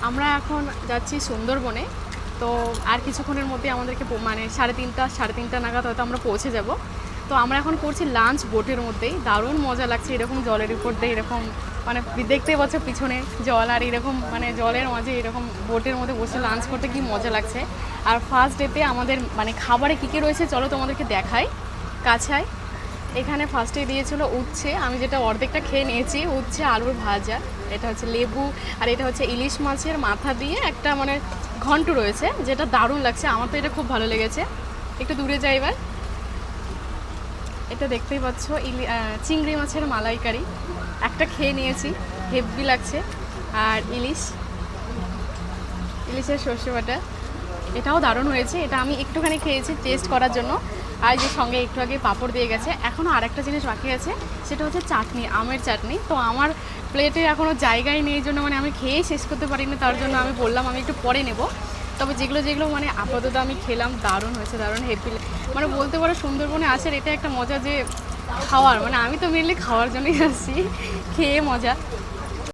আমরা এখন যাচ্ছি সুন্দরবনে। তো আর কিছুক্ষণের মধ্যে আমাদেরকে মানে সাড়ে তিনটা নাগাদ হয়তো আমরা পৌঁছে যাব। তো আমরা এখন করছি লাঞ্চ বোটের মধ্যেই। দারুণ মজা লাগছে এরকম জলের উপর দিয়ে, এরকম মানে দেখতেই পাচ্ছ পিছনে জল, আর এরকম মানে জলের মাঝে এরকম বোটের মধ্যে বসে লাঞ্চ করতে কি মজা লাগছে। আর ফার্স্ট ডেতে আমাদের মানে খাবারে কী কী রয়েছে চলো তোমাদেরকে দেখাই কাছায়। এখানে ফার্স্টে দিয়েছিল উচ্ছে, আমি যেটা অর্ধেকটা খেয়ে নিয়েছি। উচ্ছে আলুর ভাজা, এটা হচ্ছে লেবু, আর এটা হচ্ছে ইলিশ মাছের মাথা দিয়ে একটা মানে ঘন্ট রয়েছে, যেটা দারুণ লাগছে। আমার তো এটা খুব ভালো লেগেছে। একটু দূরে যাই এবার। এটা দেখতেই পাচ্ছ চিংড়ি মাছের মালাইকারি, একটা খেয়ে নিয়েছি, হেভি লাগছে। আর ইলিশের সর্ষে বাটা, এটাও দারুণ হয়েছে। এটা আমি একটুখানি খেয়েছি টেস্ট করার জন্য। আর যে সঙ্গে একটু আগে পাঁপড় দিয়ে গেছে। এখনও আরেকটা জিনিস বাকি আছে, সেটা হচ্ছে চাটনি, আমের চাটনি। তো আমার প্লেটে এখনও জায়গায় নেই জন্য মানে আমি খেয়েই শেষ করতে পারিনি, তার জন্য আমি বললাম আমি একটু পরে নেব। তবে যেগুলো মানে আপাতত আমি খেলাম, দারুণ হয়েছে, দারুণ হেভি। মানে বলতে পারো সুন্দরবনে আসার এটা একটা মজা যে খাওয়ার, মানে আমি তো মেনলি খাওয়ার জন্যই আসছি, খেয়ে মজা।